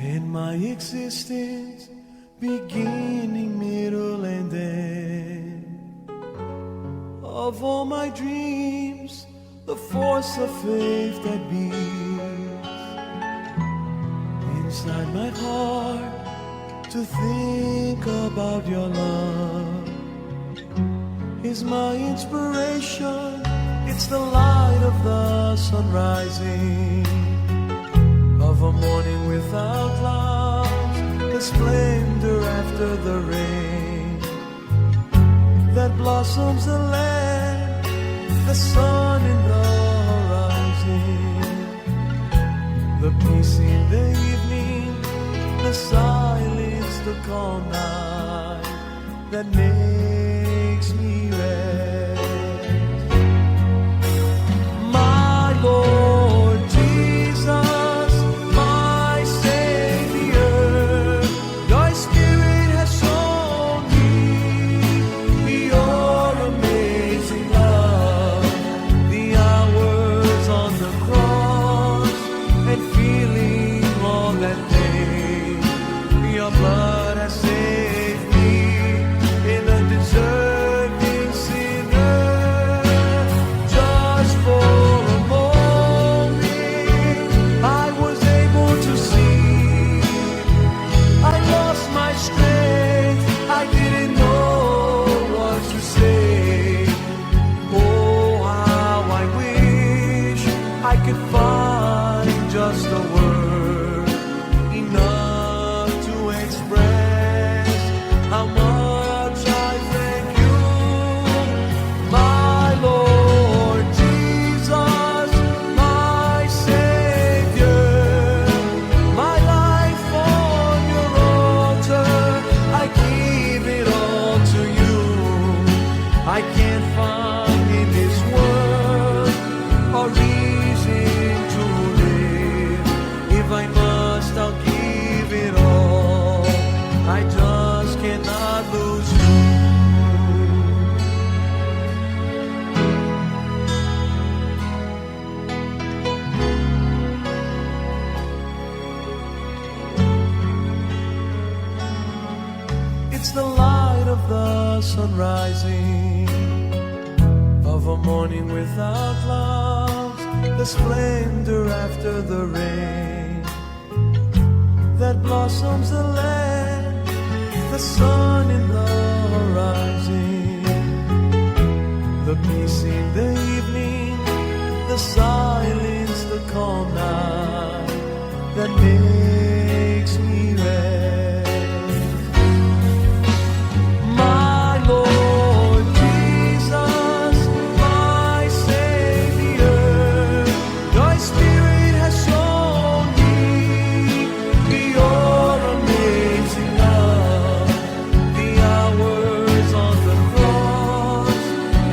In my existence, beginning, middle, and end. Of all my dreams, the force of faith that beats inside my heart to think about your love is my inspiration. It's the light of the sun rising, of a morning without clouds, the splendor after the rain that blossoms the land, the sun in the horizon, the peace in the evening, the silence, the calm night that makes me rest. My Lord Jesus, my Savior, your Spirit has shown me your amazing love. The hours on the cross and feeling all that pain, your blood has saved me in a deserving sinner. Just for a moment I was able to see. I lost my strength, I didn't know what to say. Oh, how I wish I could find just a word enough to express how much I thank you, my Lord Jesus, my Savior. My life on your altar, I give it all to you. I can't find in this world a reason to live. If I must, I'll give it all. I just cannot lose you. It's the light of the sun rising, of a morning without clouds, the splendor after the rain that blossoms the land, the sun in the horizon, the peace in the evening, the silence, the calm night that makes me rest. My Lord Jesus, my Savior, your Spirit has shown me your amazing love. The hours on the cross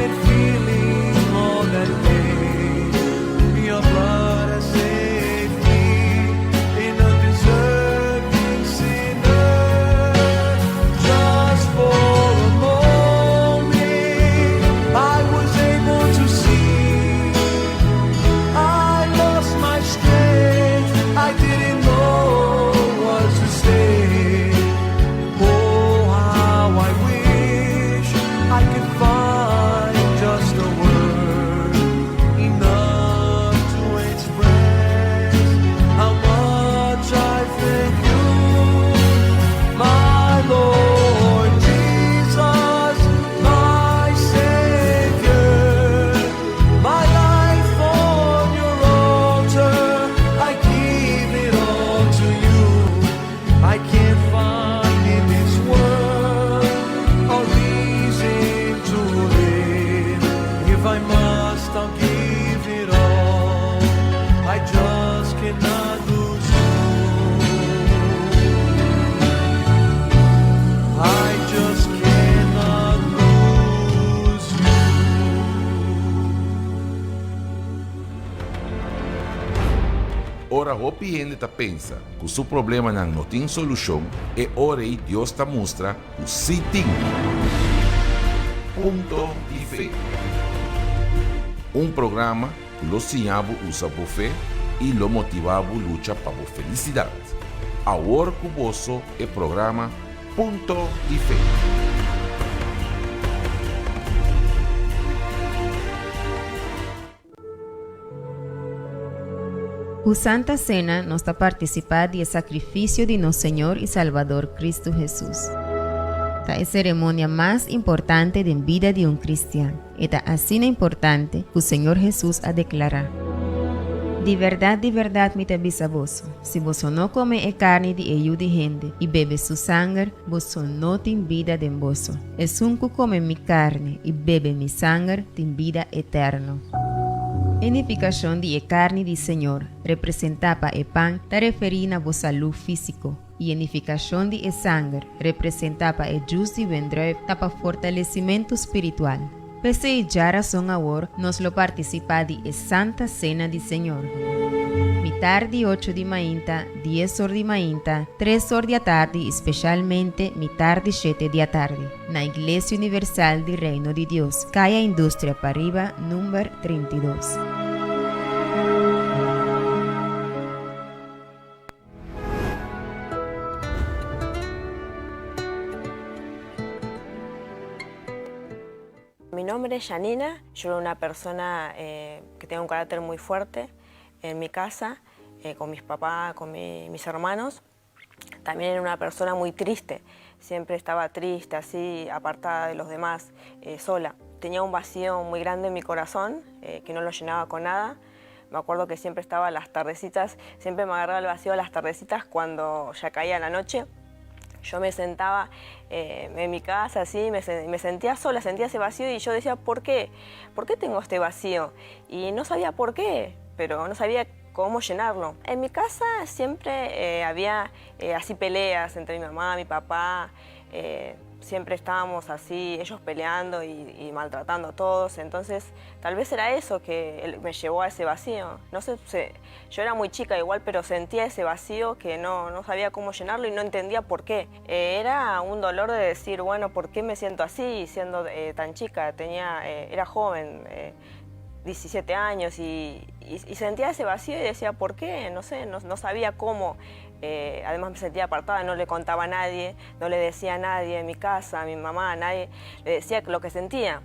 and feeling all that pain, your blood has saved me in a deserving sinner. Just for a moment I was able to see. I lost my strength, I didn't know what to say. Oh, how I wish I could find just a word enough to express how much I thank you, my Lord Jesus, my Savior. My life on your altar, I give it all to you. I can't find in this world a reason to live. If I must, I'll give it all. I just cannot lose you. I just cannot lose you. Ora hopi gente ta pensa que o seu problema não tem solução e ora aí Deus ta mostra o sim tem. Ponto de fé. programa lo sinhabo usa por fé e lo motivabo luta para a felicidade. Awor Cuboso e programa Punto de Fe. O Santa Cena nos está participar do sacrifício de nosso Senhor e Salvador Cristo Jesus. Esta é a cerimônia mais importante da vida de cristiano. E é assim importante que o Senhor Jesus a declarar. De verdade, me te aviso a vos. Se vos não come a carne de ello de gente e bebe su sangue, vos não tem vida de vos. Es un que come mi carne e bebe mi sangue, tem vida eterna. Edificação de carne do Senhor representava o pão, está referindo a vossa saúde física. E edificação de sangue representava o justo e vendré para fortalecimento espiritual. Pese a razão agora, nos lo participa de Santa Cena do Senhor. Mi tarde 8 de manhã, 10 horas de manhã, 3 horas da tarde, especialmente mi tarde 7 da tarde, na Igreja Universal do Reino de Deus, calle Indústria Pariba, número 32. Mi nombre es Janina, yo soy una persona que tiene un carácter muy fuerte en mi casa, con mis papás, con mis hermanos. También era una persona muy triste, siempre estaba triste, así, apartada de los demás, sola. Tenía un vacío muy grande en mi corazón, que no lo llenaba con nada. Me acuerdo que siempre estaba a las tardecitas, siempre me agarraba el vacío a las tardecitas cuando ya caía la noche. Yo me sentaba en mi casa así, me sentía sola, sentía ese vacío y yo decía, ¿por qué? ¿Por qué tengo este vacío? Y no sabía por qué, pero no sabía cómo llenarlo. En mi casa siempre había así peleas entre mi mamá, mi papá, siempre estábamos así, ellos peleando y maltratando a todos, entonces tal vez era eso que me llevó a ese vacío. No sé, yo era muy chica igual, pero sentía ese vacío que no sabía cómo llenarlo y no entendía por qué. Era un dolor de decir, bueno, ¿por qué me siento así siendo tan chica? Era joven, 17 años y sentía ese vacío y decía, ¿por qué? No sé, no sabía cómo. Además me sentía apartada, no le contaba a nadie, no le decía a nadie en mi casa, a mi mamá, a nadie, le decía lo que sentía.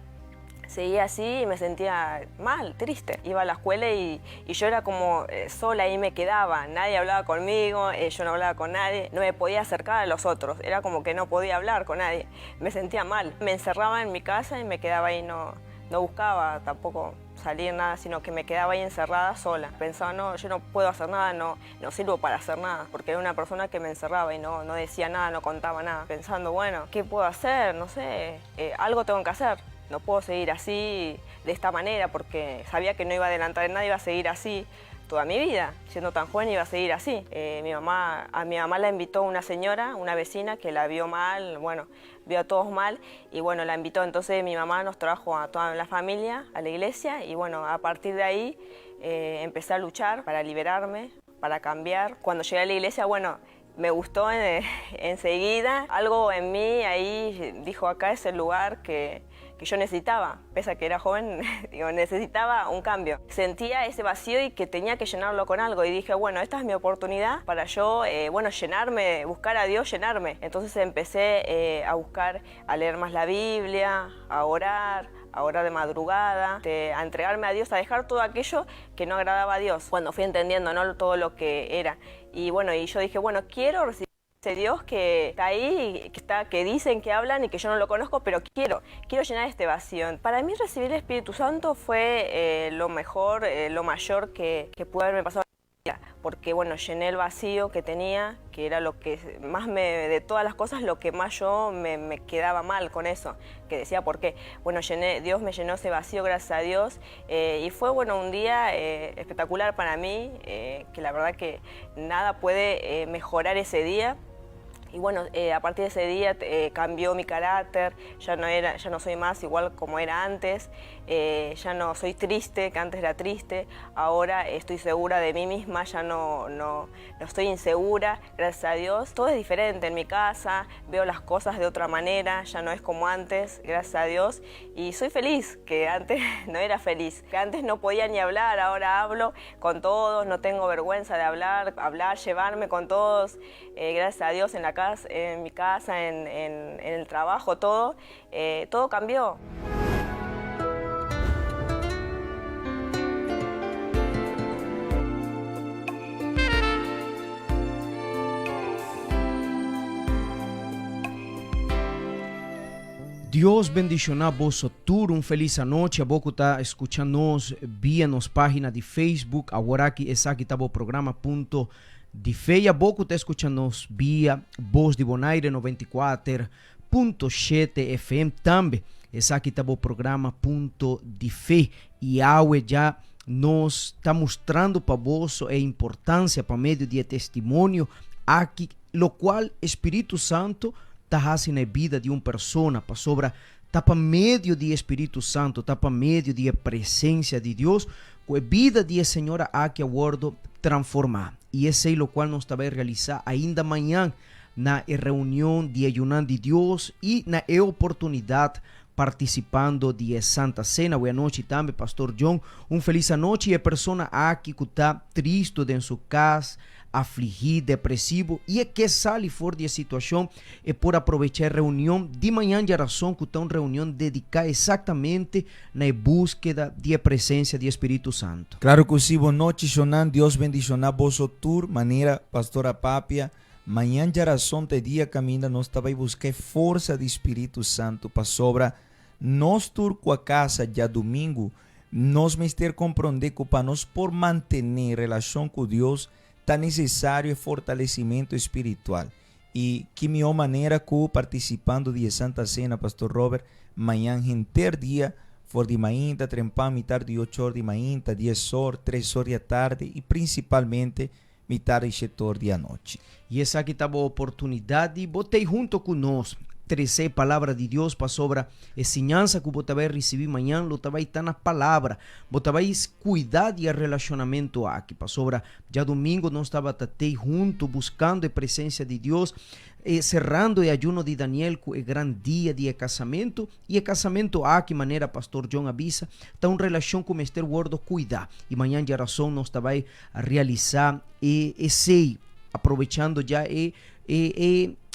Seguía así y me sentía mal, triste. Iba a la escuela y yo era como sola y me quedaba. Nadie hablaba conmigo, yo no hablaba con nadie. No me podía acercar a los otros. Era como que no podía hablar con nadie. Me sentía mal. Me encerraba en mi casa y me quedaba ahí. No buscaba tampoco salir nada, sino que me quedaba ahí encerrada sola. Pensaba, no, yo no puedo hacer nada, no sirvo para hacer nada. Porque era una persona que me encerraba y no decía nada, no contaba nada. Pensando, bueno, ¿qué puedo hacer? No sé, algo tengo que hacer. No puedo seguir así, de esta manera, porque sabía que no iba a adelantar en nada, iba a seguir así toda mi vida. Siendo tan joven iba a seguir así. A mi mamá la invitó una señora, una vecina, que la vio mal, bueno, vio a todos mal, y bueno, la invitó. Entonces mi mamá nos trajo a toda la familia a la iglesia, y bueno, a partir de ahí empecé a luchar para liberarme, para cambiar. Cuando llegué a la iglesia, bueno, me gustó enseguida. Algo en mí ahí dijo, acá es el lugar que yo necesitaba, pese a que era joven, digo, necesitaba un cambio. Sentía ese vacío y que tenía que llenarlo con algo y dije, bueno, esta es mi oportunidad para yo, bueno, llenarme, buscar a Dios, llenarme. Entonces empecé a buscar, a leer más la Biblia, a orar de madrugada, a entregarme a Dios, a dejar todo aquello que no agradaba a Dios. Cuando fui entendiendo, ¿no?, todo lo que era. Y bueno, y yo dije, bueno, quiero recibir ese Dios que está ahí, que dicen, que hablan y que yo no lo conozco, pero quiero llenar este vacío. Para mí recibir el Espíritu Santo fue lo mejor, lo mayor que pudo haberme pasado en la vida, porque bueno, llené el vacío que tenía, que era lo que más de todas las cosas, lo que más yo me quedaba mal con eso, que decía por qué. Bueno, Dios me llenó ese vacío, gracias a Dios, y fue bueno, un día espectacular para mí, que la verdad que nada puede mejorar ese día. Y bueno, a partir de ese día cambió mi carácter, ya no soy más igual como era antes, ya no soy triste, que antes era triste, ahora estoy segura de mí misma, ya no estoy insegura, gracias a Dios. Todo es diferente en mi casa, veo las cosas de otra manera, ya no es como antes, gracias a Dios, y soy feliz, que antes no era feliz, que antes no podía ni hablar, ahora hablo con todos, no tengo vergüenza de hablar, llevarme con todos, gracias a Dios en mi casa, en el trabajo, todo cambió. Deus bendicionar vosso tour, feliz noite. A boca está escuchando-nos via nos página de Facebook. Agora aqui está o programa ponto de fé. E a boca está escuchando-nos via Voz de Bonaire 94.7 FM também. Essa aqui está o programa ponto de fé. E Aue já nos está mostrando para vós a importância para meio de testemunho aqui, lo qual Espírito Santo está na vida de uma pessoa, para sobra, está para meio de Espírito Santo, está para meio de presença de Deus, com a vida de Senhora aqui a bordo transformar. E esse é o qual nós vai realizar ainda amanhã na reunião de ayunando de Deus e na oportunidade participando de Santa Cena. Boa noite também, Pastor John. Feliz noite. E a pessoa aqui que está triste em sua casa, afligido, depressivo, e é que sai fora de situação, é por aproveitar a reunião de manhã de oração, que está uma reunião dedicada exatamente na búsqueda de presença do Espírito Santo. Claro que sim, boa noite, Jonan. Deus bendicionar vosso tour, maneira, Pastora Pápia. Manhã de oração de dia caminha, nós também buscar força do Espírito Santo para sobra. Nós tour com a casa já domingo, nós mister compreender que para nós por manter relação com Deus está necessário o fortalecimento espiritual. E que melhor maneira que participando de Santa Cena, Pastor Robert, manhã inteiro dia, for de manhã, trempar, metade de 8 horas de manhã, 10 horas, 3 horas da tarde e principalmente metade de 7 horas da noite. E essa aqui estava a oportunidade, botei junto conosco. Trazer palavra de Deus para sobre a ensinança que você vai receber amanhã, você vai estar na palavra, você vai cuidar de relacionamento aqui, para sobre já domingo nós estávamos até junto buscando a presença de Deus, cerrando o ayuno de Daniel com o grande dia de casamento, e o casamento aqui, maneira Pastor John avisa, está uma relação com o Mestre Gordo cuidar, e amanhã de oração nós vai realizar esse, aproveitando já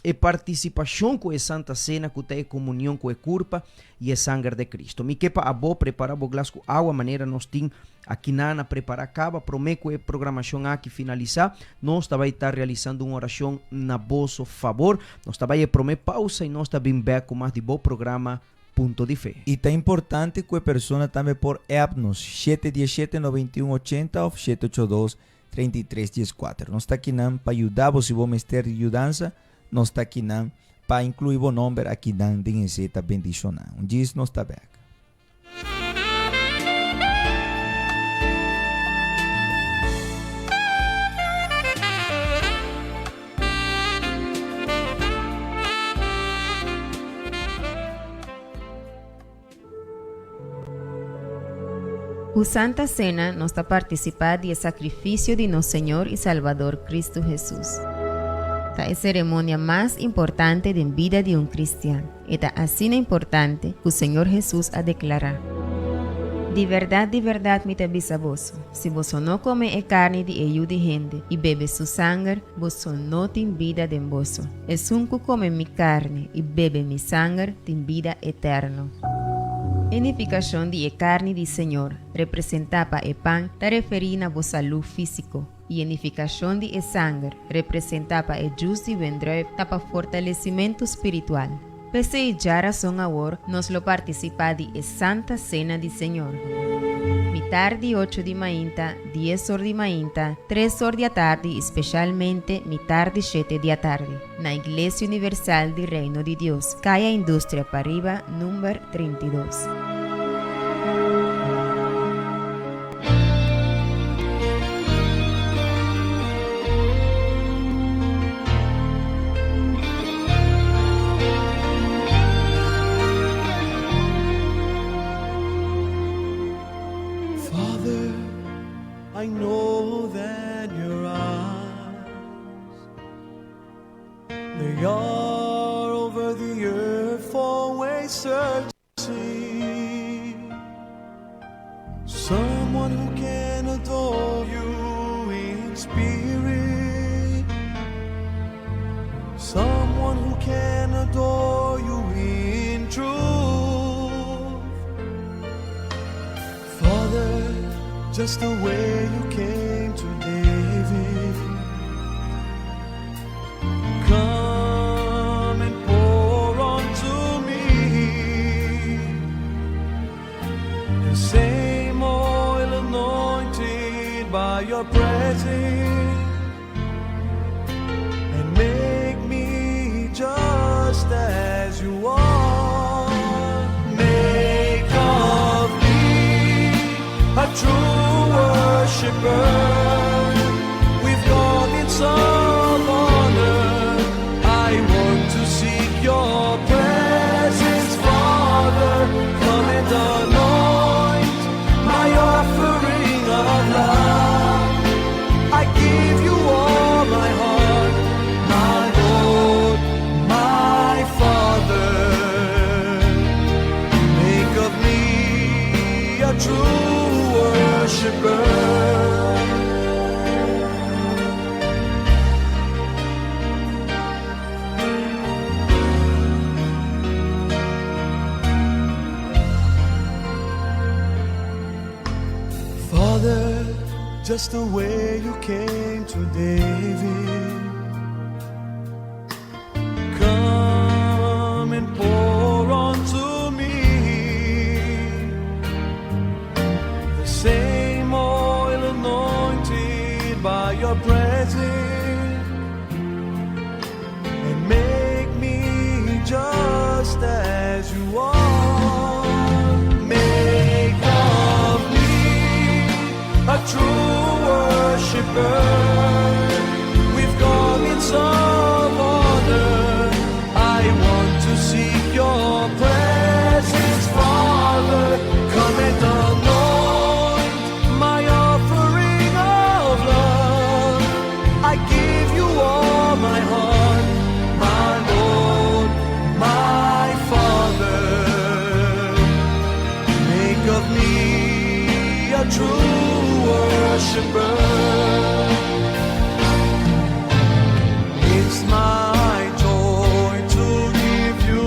e participação com a Santa Cena, que tem comunhão com a corpo e a sangue de Cristo. Me quepa a boa preparar o glass com água, maneira nós temos aqui na preparar acaba, prometo que a programação aqui finalizar, nós também estar realizando uma oração na vosso favor, nós também prometo pausa e nós também bem com mais de bom programa ponto de fé. E tá importante que a pessoa também por apnos 717-9180 ou 782-3314. Nós está aqui para ajudar você, vou mestre de ajudança. Nós está aqui para incluir o nome aqui na DNC bendicionar. Diz nós está bem. O Santa Cena nos está participando do sacrifício de nosso Senhor e Salvador Cristo Jesus. Esta é a cerimônia mais importante da vida de cristiano. Esta é assim importante que o Senhor Jesus a declarar. De verdade, me te aviso a vos, se vos não come a carne de ello de gente e bebe su sangue, vos não tem vida de vos. Es un que come mi carne e bebe mi sangue, tem vida eterna. Edificação de carne do Senhor representava o pão, está referindo a vossa saúde física. E edificação de sangue representava o justo e vendré para fortalecimento espiritual. Pese a já razão agora, nós lo participar de Santa Cena do Senhor. Mitad de 8 de manhã, 10 horas de manhã, 3 horas da tarde, especialmente mitad de 7 da tarde, na Igreja Universal do Reino de Deus, calle Indústria Pariba, número 32. They are over the earth, always searching. Someone who can adore you in spirit. Someone who can adore you in truth. Father, just the way you came to David, come and pour onto me the same oil anointed by your presence, and make me just as you are. Make of me a true worshiper with garments of honor. I want to seek your presence, Father. Come and anoint my offering of love. I give you all my heart, my Lord, my Father. Make of me a true worshiper. Father, just the way you came to David, come and pour onto me the same oil anointed by your presence, and make me just as you are. Make of me a true worshiper with garments of honor. I want to seek your presence, Father. Come and anoint my offering of love. I give you all my heart, my Lord, my Father. Make of me a true worshiper. It's my joy to give you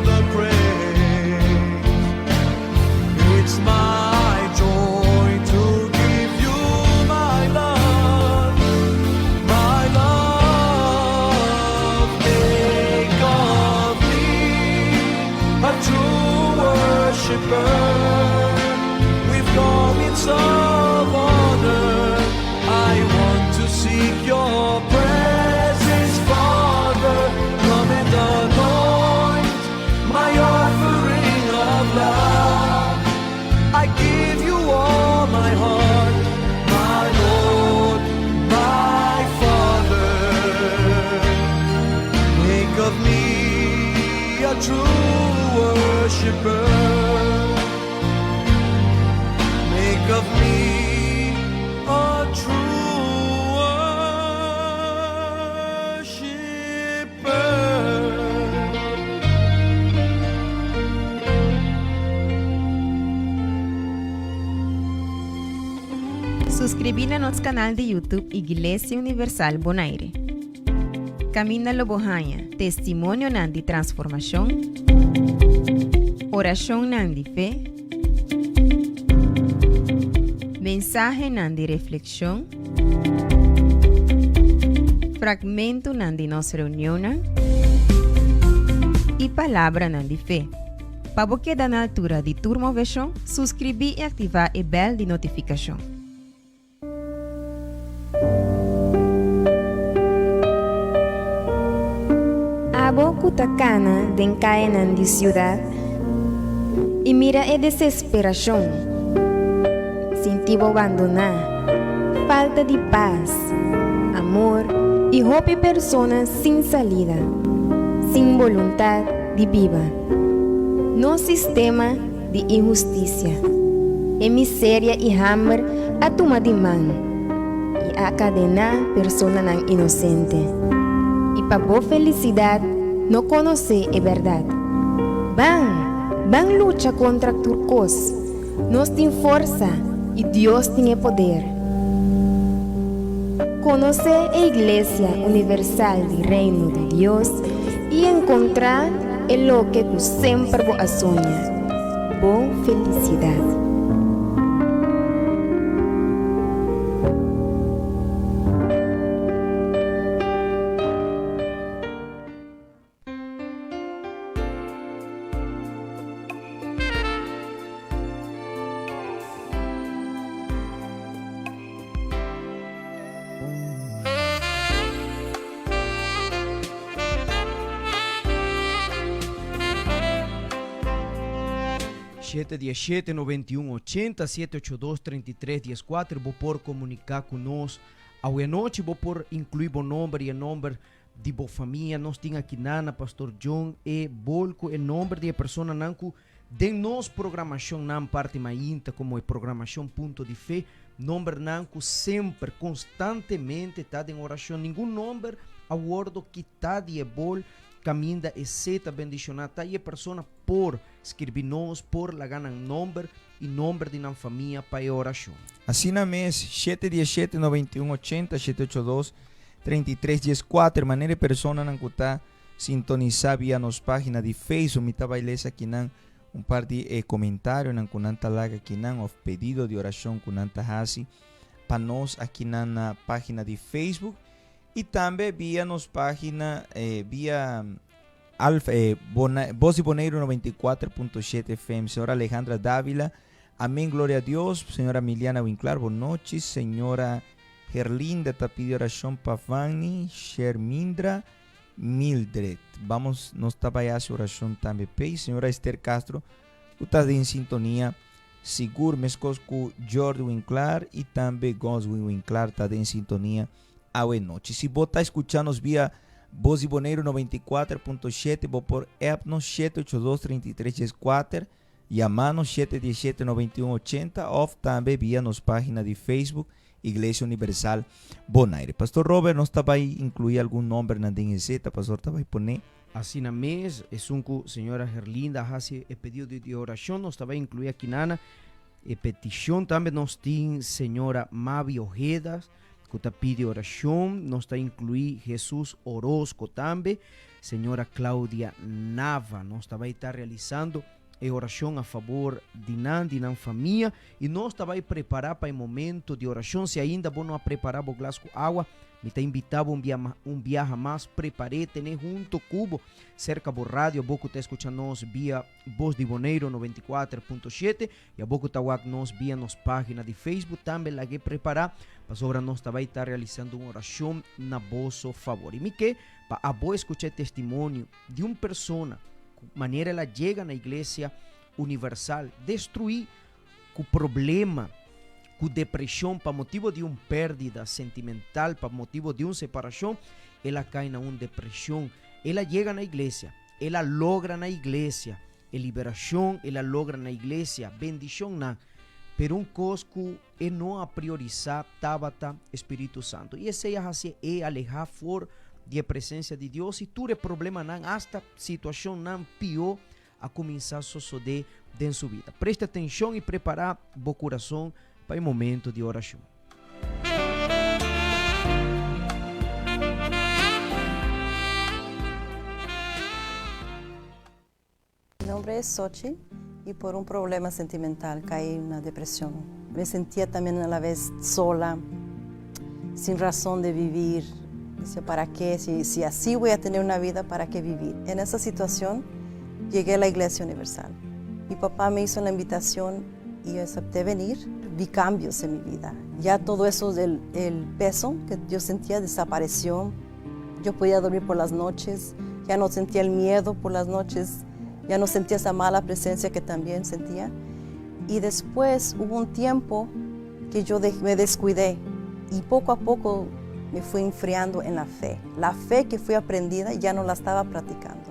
the praise. It's my joy to give you my love, my love. Make of me a true worshiper with garments of honor. I want to seek your presence, Father. Come and anoint my offering of love. I give you all my heart, my Lord, my Father. Make of me a true worshiper. Make of me a true worshiper. Suscribir a nosso canal de YouTube Iglesia Universal Bonaire. Camina Lobohanha, testemunho de transformação, oração de fé, mensagem de reflexão, fragmento de nossa reunião e palavra de fé. Para você dar na altura de turma versão, subscrever e ativar o bell de notificação. Abo kutacana den caenan de ciudad e mira a desesperação. Sentivo abandonar, falta de paz, amor e hope personas sem salida, sem vontade de viver. No sistema de injustiça, e miséria e hammer a tomar de mão e a cadenar personas inocentes. y para vos felicidad no conoce es verdad. Van lucha contra turcos, nos tiene fuerza y Dios tiene poder. Conoce a Iglesia Universal del Reino de Dios y encontrar el lo que tú siempre vos soña. Bon felicidad. Siete 17 91 80 782 33 14. Vou por comunicar conosco. Hoje à noite vou por incluir o nome e o nome de boa família. Nós temos aqui Nana, Pastor John e Bolco, o nome de pessoa nanco de nos programação nan parte mainta como é programação Ponto de Fé. Nome nanco sempre, constantemente está em oração. Nenhum nome a bordo que está de bol caminha e seta bendicionada e a pessoa por escrever nós por la gana nome e nome de na família para a oração. Assim na mês 717 91 80 782 33 14 maneira pessoa não está sintonizar via nos página de Facebook me trabalhei aqui não par de comentário não com nanta laga aqui não of pedido de oração com nanta hasi para nós aqui na página de Facebook e também via nos página via Voz de Bonaire 94.7 FM. Senhora Alejandra Dávila, amém, glória a Deus. Senhora Miliana Winclar, boa noite. Senhora Gerlinda está pedindo oração para Fanny, Shermindra, Mildred. Vamos nos trabalhar essa oração também. Senhora Esther Castro, tu estás em sintonia. Seguro, mescosco Jordi Winclar e também Goswin Winclar está em sintonia. Boa noite. Se você está escutando via Voz de Bonaire 94.7, vou por Epnos 782-3314, llamando 717-9180, ou também via nos página de Facebook, Iglesia Universal Bonaire. Pastor Robert, nós estava aí incluir algum nome na DNZ, pastor, estava aí poner. Assim na mês, é sunco senhora Gerlinda, hace o pedido de oração, nós estava incluir aqui nana, e petição também nós temos senhora Mavi Ojedas, que está pedindo oração, nós está incluir Jesus Orozco também, senhora Cláudia Nava, nós está estar realizando a oração a favor de nan família e nós está preparar para o momento de oração. Se ainda vou não preparar o glass com água, me está invitado um viaje mais, preparei, tener junto cubo cerca do rádio, a pouco está escutando nós via Voz de Bonaire 94.7 e a pouco está nós via nos página de Facebook, também lá que preparar, para sobre nós vai estar realizando uma oração na vosso favor. E me que, para a boa escutar testemunho de uma pessoa, maneira ela chega na Igreja Universal, destruir o problema, com depressão, para motivo de uma perda sentimental, para motivo de uma separação, ela cai na uma depressão, ela chega na igreja, ela logra na igreja, a liberação, ela logra na igreja, bendição não, pero um cosco é não a priorizar Tabata Espírito Santo, e esse é alejar fora de presença de Deus, e tudo é problema não, hasta situação não pior, a começar a suceder em sua vida. Preste atenção e preparar o coração para o momento de oração. Mi nombre es Xochitl y por un problema sentimental caí en una depresión. Me sentía también a la vez sola, sin razón de vivir. Decía, ¿para qué? Si así voy a tener una vida, ¿para qué vivir? En esa situación llegué a la Iglesia Universal. Mi papá me hizo la invitación y yo acepté venir. Vi cambios en mi vida. Ya todo eso el peso que yo sentía desapareció. Yo podía dormir por las noches. Ya no sentía el miedo por las noches. Ya no sentía esa mala presencia que también sentía. Y después hubo un tiempo que yo me descuidé y poco a poco me fui enfriando en la fe. La fe que fui aprendida ya no la estaba practicando.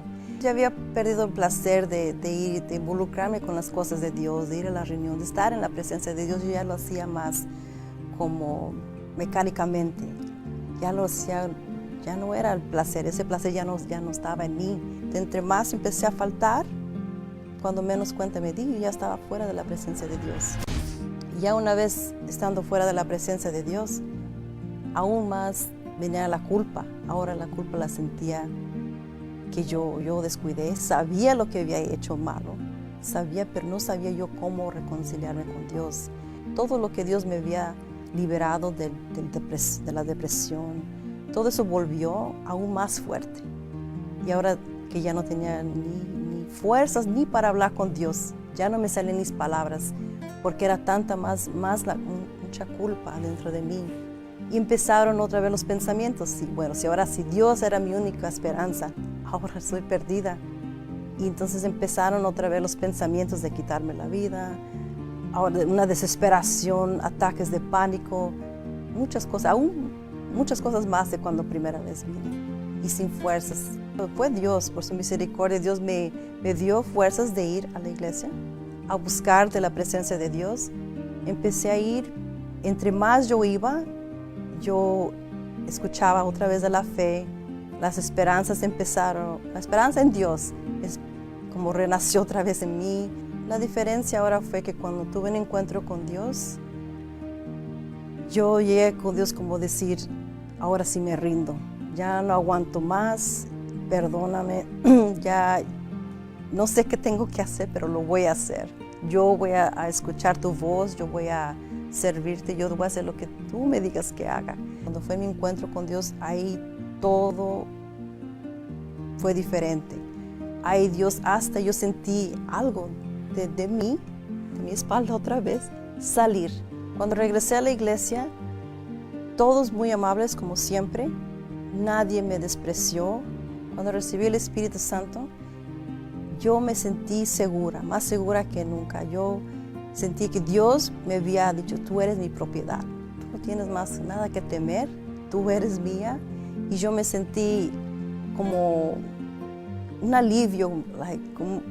Ya había perdido el placer de ir, de involucrarme con las cosas de Dios, de ir a la reunión, de estar en la presencia de Dios. Yo ya lo hacía más como mecánicamente. Ya lo hacía ya no era el placer, ese placer ya no estaba en mí. Entre más empecé a faltar, cuando menos cuenta me di, yo ya estaba fuera de la presencia de Dios. Ya una vez estando fuera de la presencia de Dios, aún más venía la culpa. Ahora la culpa la sentía que yo descuidé, sabía lo que había hecho malo, sabía, pero no sabía yo cómo reconciliarme con Dios. Todo lo que Dios me había liberado de la depresión, todo eso volvió aún más fuerte. Y ahora que ya no tenía ni fuerzas ni para hablar con Dios, ya no me salen mis palabras, porque era tanta mucha culpa dentro de mí. Y empezaron otra vez los pensamientos, si Dios era mi única esperanza, ahora estoy perdida. Y entonces empezaron otra vez los pensamientos de quitarme la vida, ahora una desesperación, ataques de pánico, muchas cosas más de cuando primera vez vine, y sin fuerzas. Fue Dios, por su misericordia, Dios me dio fuerzas de ir a la iglesia, a buscar de la presencia de Dios. Empecé a ir, entre más yo iba, yo escuchaba otra vez de la fe, las esperanzas empezaron, la esperanza en Dios es como renació otra vez en mí. La diferencia ahora fue que cuando tuve un encuentro con Dios, yo llegué con Dios como decir, ahora sí me rindo, ya no aguanto más, perdóname, ya no sé qué tengo que hacer, pero lo voy a hacer. Yo voy a escuchar tu voz, yo voy a servirte, yo voy a hacer lo que tú me digas que haga. Cuando fue mi encuentro con Dios, ahí todo fue diferente. Ahí Dios, hasta yo sentí algo de mi espalda otra vez, salir. Cuando regresé a la iglesia, todos muy amables como siempre, nadie me despreció. Cuando recibí el Espíritu Santo, yo me sentí segura, más segura que nunca. Yo sentí que Dios me había dicho, tú eres mi propiedad, tú no tienes más nada que temer, tú eres mía. Y yo me sentí como un alivio, como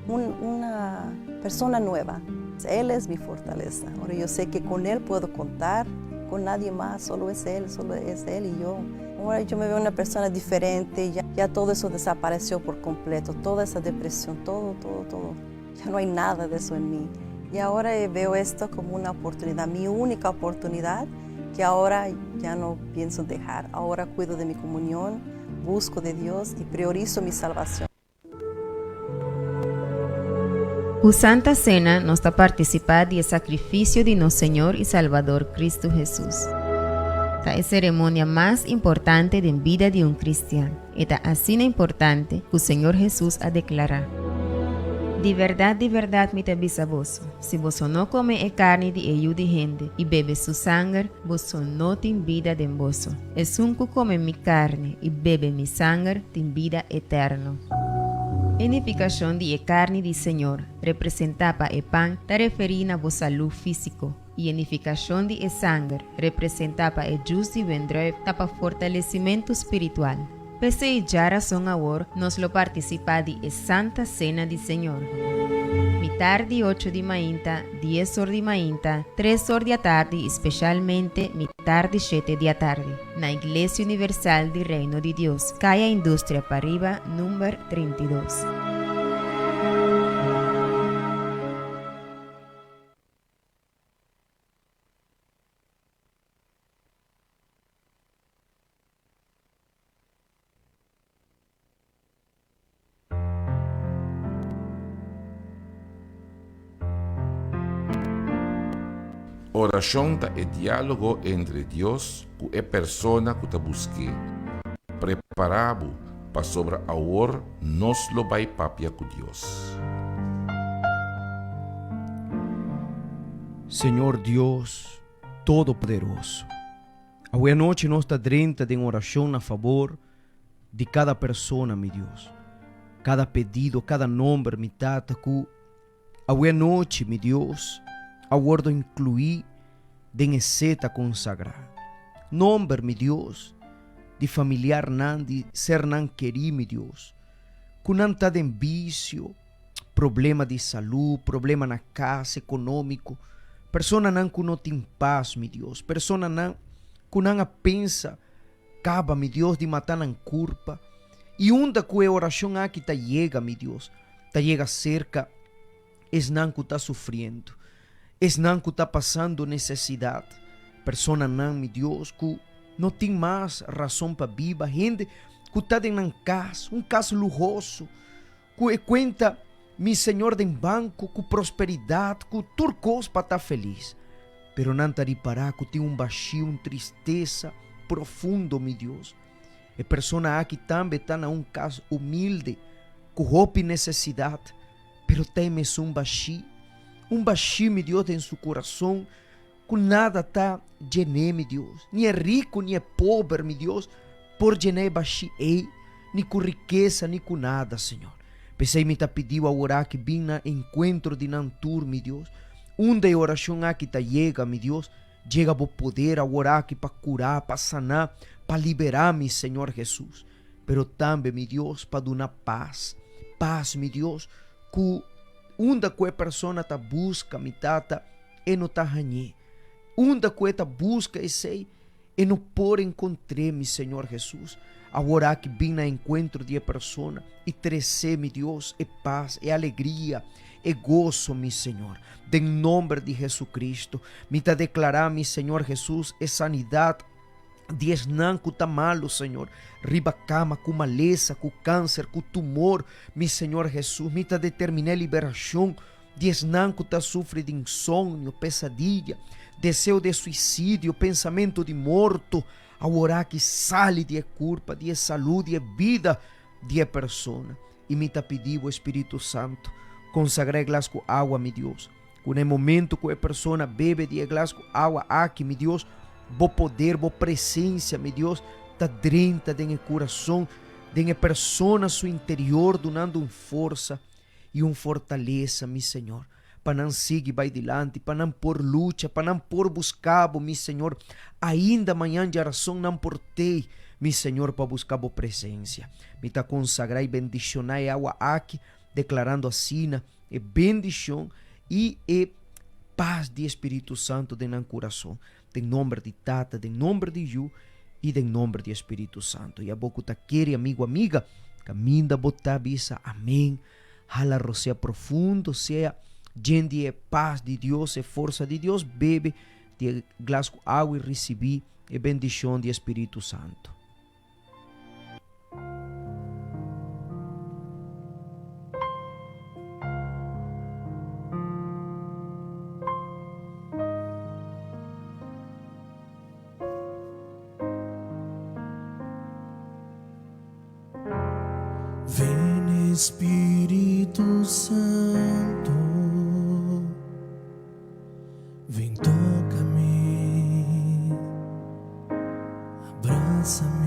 una persona nueva. Él es mi fortaleza. Ahora yo sé que con Él puedo contar, con nadie más, solo es Él y yo. Ahora yo me veo una persona diferente, ya todo eso desapareció por completo, toda esa depresión, todo. Ya no hay nada de eso en mí. Y ahora veo esto como una oportunidad, mi única oportunidad, que ahora ya no pienso dejar. Ahora cuido de mi comunión, busco de Dios y priorizo mi salvación. O Santa Cena nos está participando del sacrificio de nuestro Señor y Salvador Cristo Jesús. Esta es la ceremonia más importante en la vida de un cristiano. Esta así importante que el Señor Jesús ha declarado. De verdad, me te aviso a vos, si vos no come carne de ellos de gente y bebe su sangre, vos no ten vida de vos. Es un que come mi carne y bebe mi sangre, ten vida eterna. Edificación de carne del Señor representaba el pan, te refería a vos salud físico, y edificación de sangre representaba el justo y vendré para fortalecimiento espiritual. Pese y ya razón ahora nos lo participa de Santa Cena del Señor. Mi tarde 8 de mañana, 10 horas de mañana, 3 horas de tarde, especialmente mi tarde 7 de tarde, na Iglesia Universal del Reino de Dios, calle Industria Parriba, número 32. Oração é diálogo entre Deus e a persona que te busque. Preparado para sobre a hora nos lo vai papia com Deus. Senhor Deus Todo-Poderoso, hoje à noite nós está dentro de oração a favor de cada persona, meu Deus. Cada pedido, cada nome, mi tata, que hoje à noite, meu Deus, aguardo incluir de seta consagrada. Nombre, mi Dios, de familiar nan, de ser nan querido, mi Dios. Que não está de vício, problema de saúde, problema na casa, econômico. Persona nan que não tem paz, mi Dios. Persona nan que não pensa acaba, mi Dios, de matar en culpa. Y unda que oración aquí te llega, mi Dios, te llega cerca, es nan que está sufriendo, es nan que está pasando necesidad. Persona nan, mi Dios, que no tiene más razón para vivir, gente que está en un caso lujoso, que cuenta, mi Señor, de banco, com prosperidade, com turcos para estar feliz. Pero não taripará, que tem vazio, tristeza profundo, meu Deus. A pessoa aqui também está em caso humilde, com roupa e necessidade, pero tem vazio, meu Deus, em seu coração, que nada está llené, meu Deus. Nem é rico, nem é pobre, meu Deus, por llené vazio, nem com riqueza, nem com nada, Senhor. Pensei me tá pediu a orar que vim na encontro de Nantur, meu Deus. Onde a oração aqui tá chega, meu Deus. Chega o poder a orar aqui para curar, para sanar, para liberar, meu Senhor Jesus. Pero também, meu Deus, para dar paz. Paz, meu Deus, que onde a pessoa tá busca, mi tata, e não tá ranhê. Onde a tá busca, e sei, e não por encontrar, meu Senhor Jesus. Agora que vim na encontro de pessoa e trazer, meu Deus, é paz, é alegria, é gozo, meu Senhor. Em nome de Jesus Cristo, me está declarar, meu Senhor Jesus, é sanidade de esnan que está malo, Senhor. Riba cama, com maleza, com câncer, com tumor, meu Senhor Jesus. Me está determinar liberação de esnan que está sofrendo de insônia, pesadilha, desejo de suicídio, pensamento de morto. A orar que sale de culpa, de saúde, de vida de pessoa. E me está pedindo o Espírito Santo, consagrar glas com água, meu Deus. No momento que a pessoa bebe de glas com água aqui, meu Deus, bo poder, bo presença, meu Deus, está dentro do coração, de pessoa seu interior, dando força e fortaleza, meu Senhor. Para não seguir vai adiante, para não por luta, para não por buscar, meu Senhor, ainda amanhã de razão não portei, meu Senhor, para buscar a presença. Me está consagrar e bendicionar a água aqui, declarando assim, é bendição e é paz de Espírito Santo dentro do coração. Em nome de Tata, em nome de Ju e em nome de Espírito Santo. E a boca está querendo, amigo, amiga, caminha, botar bisa, amém. Hala rocea profundo, seja lleno de paz de Deus e força de Deus, bebe de glas com água e recebi a bendição do Espírito Santo. Vem Espírito Santo, vem toca-me, abraça-me.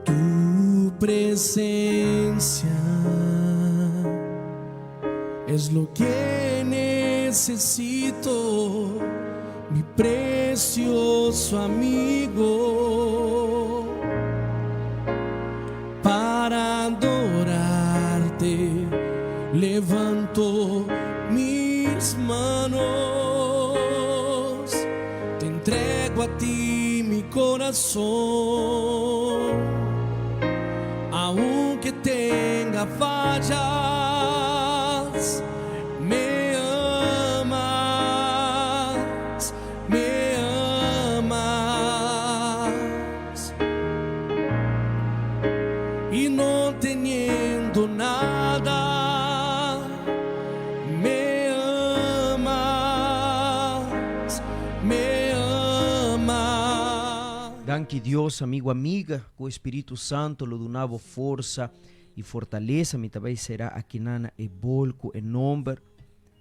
Tu presencia es lo que necesito, mi precioso amigo, para adorarte. Levanto mis manos, te entrego a ti mi corazón, aunque tenga fallas. Me amas, me amas, y no teniendo nada, me amas, me amas. Danke Deus, amigo, amiga, que o Espírito Santo lo donava força e fortaleza, me também será aqui nana e bolco em nome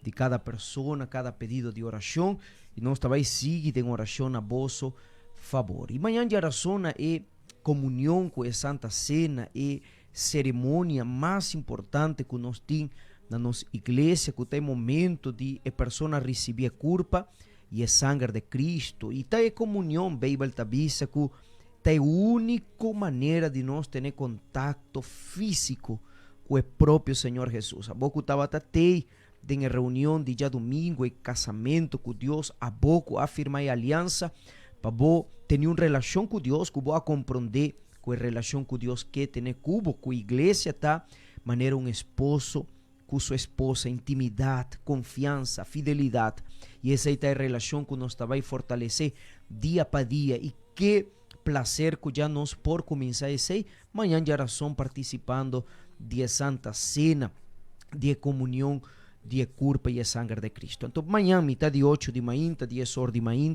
de cada pessoa, cada pedido de oração, e nós também seguimos em oração a vosso favor. E amanhã de oração é comunhão com a Santa Cena, é cerimônia mais importante que nós temos na nossa igreja, que tem momento de a pessoa receber a culpa e a sangue de Cristo. E tem comunhão, Bíblia avisa que é a única maneira de nós ter contato físico com o próprio Senhor Jesus. A boca estava até em reunião de dia domingo e casamento com Deus, a boco afirmar a aliança, para bo ter uma relação com Deus, que bo a compreender com a relação com Deus que tem com a igreja, tá? Maneira um esposo com sua esposa, intimidade, confiança, fidelidade. E essa é a relação que nós vai fortalecer dia para dia. E que prazer que já nós por começar a ser, amanhã já estão participando de Santa Cena, de comunhão, de corpo e sangue de Cristo. Então, amanhã, metade de 8 de manhã, 10 horas de manhã,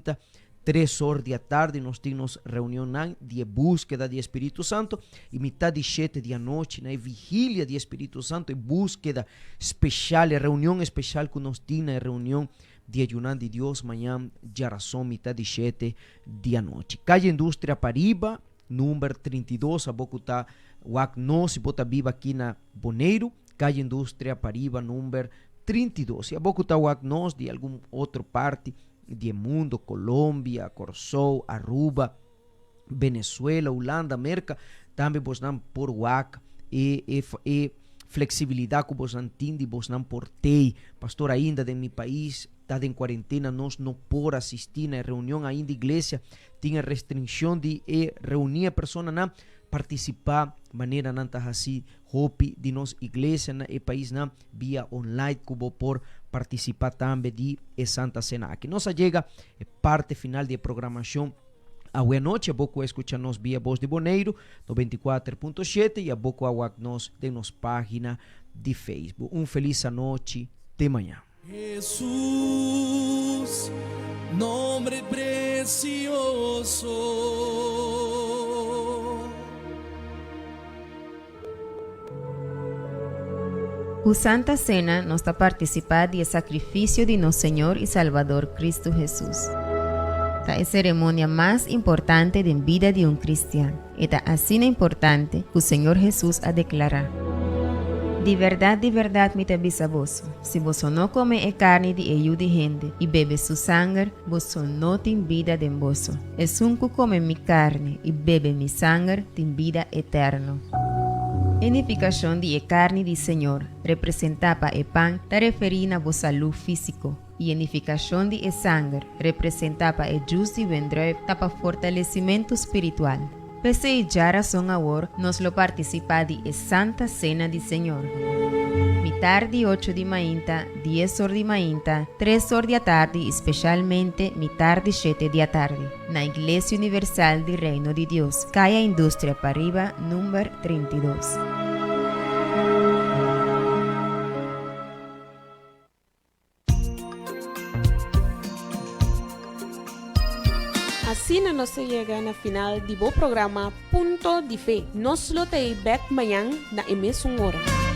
3 horas da tarde, nós temos reunião de búsqueda de Espírito Santo, e metade de 7 da noite, na vigília de Espírito Santo, e búsqueda especial, reunião especial que nós temos, reunião de ayunando de Deus, amanhã, já são metade de 7 da noite. Calle Indústria Pariba, número 32, a boca está nós, e bota viva aqui na Boneiro, Calle Indústria Pariba, número 32. E a boca está nós de alguma outra parte do mundo, Colômbia, Corsou, Aruba, Venezuela, Holanda, América, também vos não por WAC e flexibilidade que vos não tem, vos não portei. Pastor, ainda de meu país, está em quarentena, nós não por assistir na reunião ainda igreja, tinha restrição de reunir a pessoa na participar maneira não tá assim hope de nós igreja na e país na via online que vou por participar também de Santa Cena. Aqui nós chega a parte final de programação. A boa noite, a pouco escuchamos via Voz de Boneiro 94.7 e a pouco a nós de nossa página de Facebook. Feliz noite de manhã. Jesús, nombre precioso. O Santa Cena nos está participando do sacrifício de nosso Senhor e Salvador Cristo Jesus. Esta é a cerimônia mais importante da vida de cristiano. Esta assim importante que o Senhor Jesus a declarar. De verdade, me te aviso a vos, se vos não come a carne de ello de gente e bebe su sangue, vos não tem vida de vos. Es un que come mi carne e bebe mi sangue, tem vida eterna. Edificação de carne do Senhor representava o pão, está referindo a vossa saúde física. E edificação de sangue representava o jus de vendré para fortalecimento espiritual. Pese e já razão agora, nós lo participa de Santa Cena do Senhor. Mitad de 8 de manhã, 10 horas de manhã, 3 horas da tarde e especialmente mitad de 7 da tarde. Na Igreja Universal do Reino de Deus, Calle Indústria Pariba, número 32. Assim nós chegamos na final do programa Punto de Fé. Nós lo te back amanhã na mesma hora.